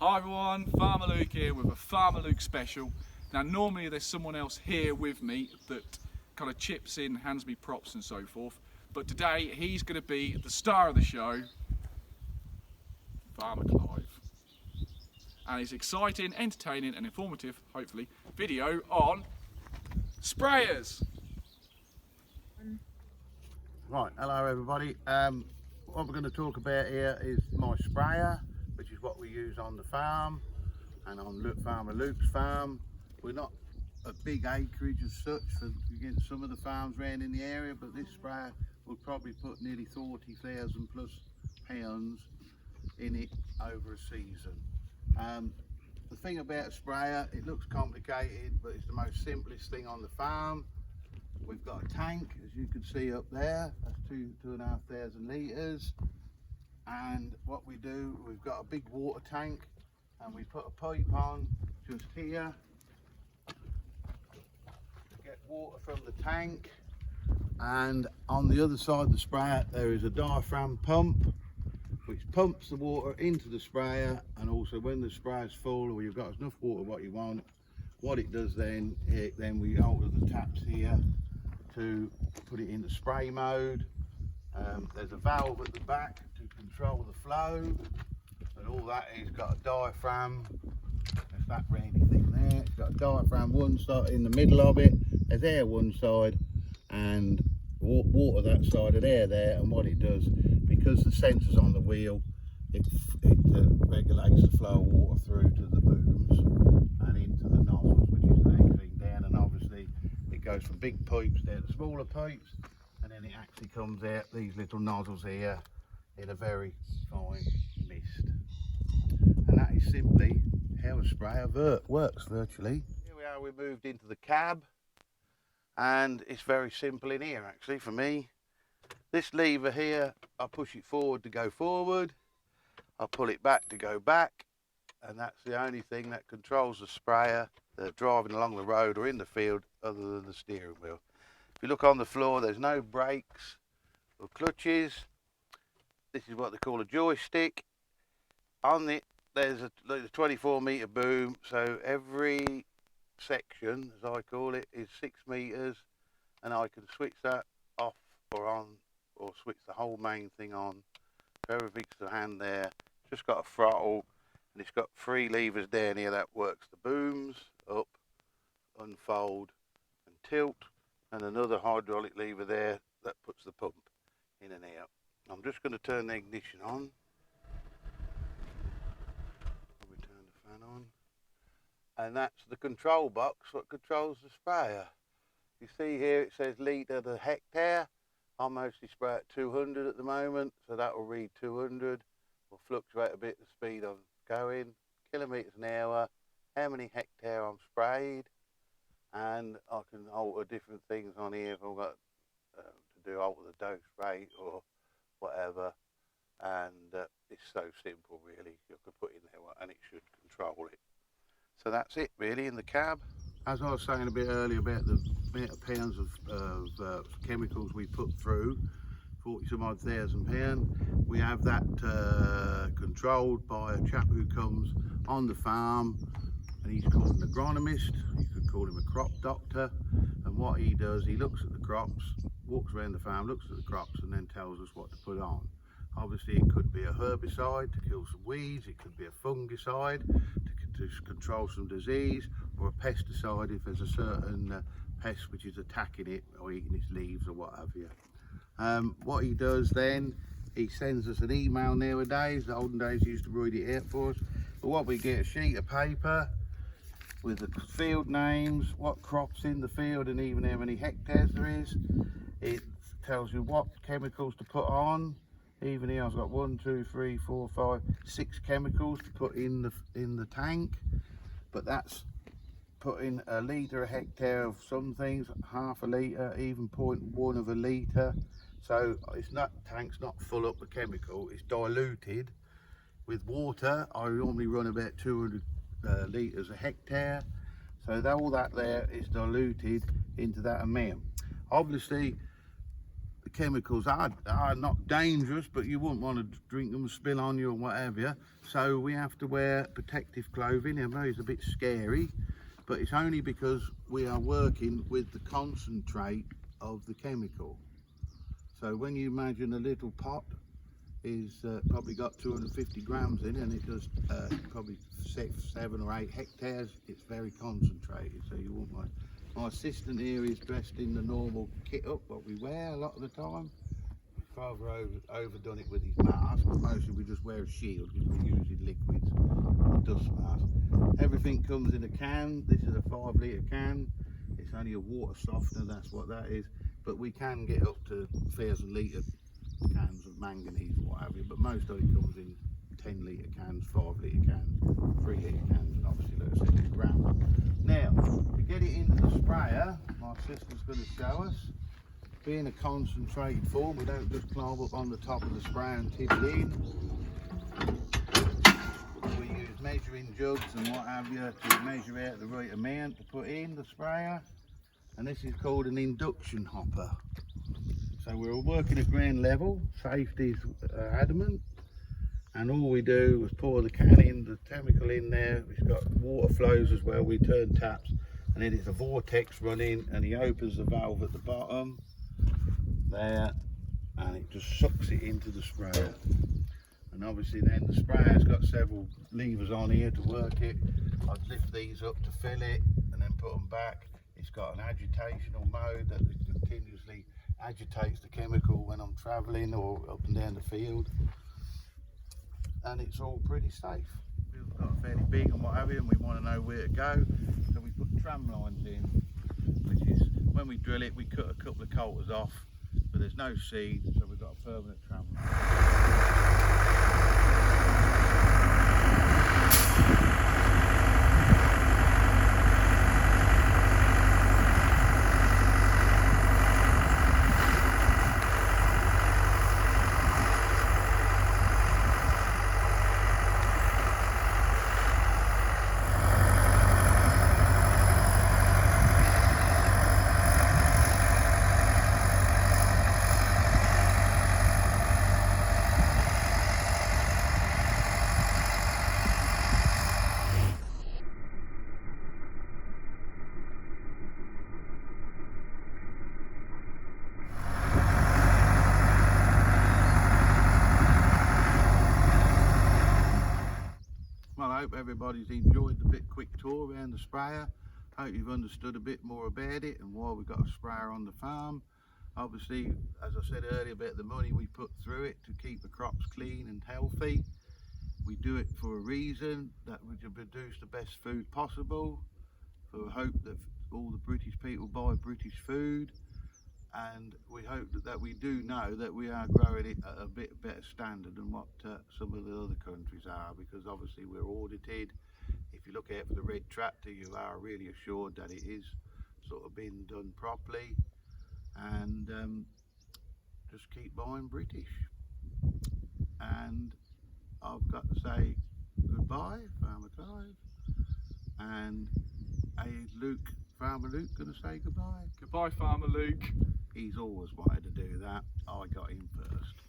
Hi everyone, Farmer Luke here with a Farmer Luke special. Now normally there's someone else here with me that kind of chips in, hands me props and so forth, but today he's going to be the star of the show, Farmer Clive. And his exciting, entertaining and informative, hopefully, video on sprayers. Right, hello everybody. What we're going to talk about here is my sprayer, which is what we use on the farm and on Farmer Luke's farm. We're not a big acreage as such against some of the farms around in the area, but this sprayer will probably put nearly 40,000 plus pounds in it over a season. The thing about a sprayer, it looks complicated, but it's the most simplest thing on the farm. We've got a tank, as you can see up there, that's 2,500 litres. And what we do, we've got a big water tank and we put a pipe on just here to get water from the tank. And on the other side of the sprayer, there is a diaphragm pump which pumps the water into the sprayer, and also when the sprayer's full or you've got enough water what you want, what it does then, we alter the taps here to put it into spray mode. There's a valve at the back to control the flow, and all that is got a diaphragm. There's that roundy thing there. It's got a diaphragm one side in the middle of it. There's air one side and water that side and air there. And what it does, because the sensor's on the wheel, it regulates the flow of water through to the booms and into the nozzles, which is the next thing down. And obviously it goes from big pipes down to smaller pipes, and then it actually comes out these little nozzles here in a very fine mist. And that is simply how a sprayer works virtually. Here we are, we moved into the cab, and it's very simple in here actually for me. This lever here, I push it forward to go forward, I pull it back to go back, and that's the only thing that controls the sprayer driving along the road or in the field other than the steering wheel. If you look on the floor, there's no brakes or clutches. This is what they call a joystick. On it, there's a 24-metre boom, so every section, as I call it, is 6 metres, and I can switch that off or on, or switch the whole main thing on. So everything's to hand there. It's just got a throttle, and it's got 3 levers down here that works the booms up, unfold and tilt, and another hydraulic lever there that puts the pump in and out. I'm just going to turn the ignition on. We turn the fan on, and that's the control box what controls the sprayer. You see here it says litre to hectare. I mostly spray at 200 at the moment, so that will read 200. Will fluctuate a bit the speed I'm going, kilometres an hour, how many hectare I'm sprayed, and I can alter different things on here if I've got to alter the dose rate or whatever. And it's so simple really. You can put in there and it should control it. So that's it really in the cab. As I was saying a bit earlier about the amount of pounds of chemicals we put through, 40-some odd thousand pounds, we have that controlled by a chap who comes on the farm, and he's called an agronomist. You could call him a crop doctor. And what he does, he looks at the crops, walks around the farm, looks at the crops, and then tells us what to put on. Obviously it could be a herbicide to kill some weeds, it could be a fungicide to control some disease, or a pesticide if there's a certain pest which is attacking it or eating its leaves or what have you. What he does then, he sends us an email nowadays. The olden days he used to write it out for us, but what we get, a sheet of paper with the field names, what crops in the field, and even how many hectares there is. It tells you what chemicals to put on. Even here I've got 1, 2, 3, 4, 5, 6 chemicals to put in the tank, but that's putting a litre a hectare of some things, half a litre, even 0.1 of a litre. So it's not, tank's not full up with chemical, it's diluted with water. I normally run about 200 litres a hectare, so all that there is diluted into that amount. Obviously the chemicals are not dangerous, but you wouldn't want to drink them, spill on you or whatever. So we have to wear protective clothing. I know it's a bit scary, but it's only because we are working with the concentrate of the chemical. So when you imagine a little pot is probably got 250 grams in it, and it does probably 7 or 8 hectares, it's very concentrated, so you won't want. My assistant here is dressed in the normal kit up what we wear a lot of the time. Father overdone it with his mask, but mostly we just wear a shield because we're using liquids, a dust mask. Everything comes in a can. This is a 5 litre can. It's only a water softener, that's what that is, but we can get up to 1,000 litre cans of manganese or what have you, but most of it comes in 10 litre cans, 5 litre cans, 3 litre cans, and obviously like I said, it's gram. Now, to get it into the sprayer, my assistant's going to show us. Being a concentrated form, we don't just climb up on the top of the sprayer and tip it in. We use measuring jugs and what have you to measure out the right amount to put in the sprayer. And this is called an induction hopper. So we're working at ground level, safety's adamant. And all we do is pour the can in, the chemical in there. It's got water flows as well. We turn taps and then it's a vortex running, and he opens the valve at the bottom there, and it just sucks it into the sprayer. And obviously then the sprayer's got several levers on here to work it. I'd lift these up to fill it and then put them back. It's got an agitational mode that continuously agitates the chemical when I'm travelling or up and down the field. And it's all pretty safe. We've got a fairly big and what have you, and we want to know where to go. So we put tram lines in, which is, when we drill it, we cut a couple of coulters off, but there's no seed, so we've got a permanent tram line. Well, I hope everybody's enjoyed the quick tour around the sprayer. Hope you've understood a bit more about it and why we've got a sprayer on the farm. Obviously, as I said earlier about the money we put through it to keep the crops clean and healthy. We do it for a reason, that we can produce the best food possible. So we hope that all the British people buy British food. And we hope that we do know that we are growing it at a bit better standard than what some of the other countries are, because obviously we're audited. If you look out for the red tractor, you are really assured that it is sort of been done properly. And just keep buying British. And I've got to say goodbye, Farmer Clive. And Luke, Farmer Luke, going to say goodbye? Goodbye, Farmer Luke. He's always wanted to do that. I got him first.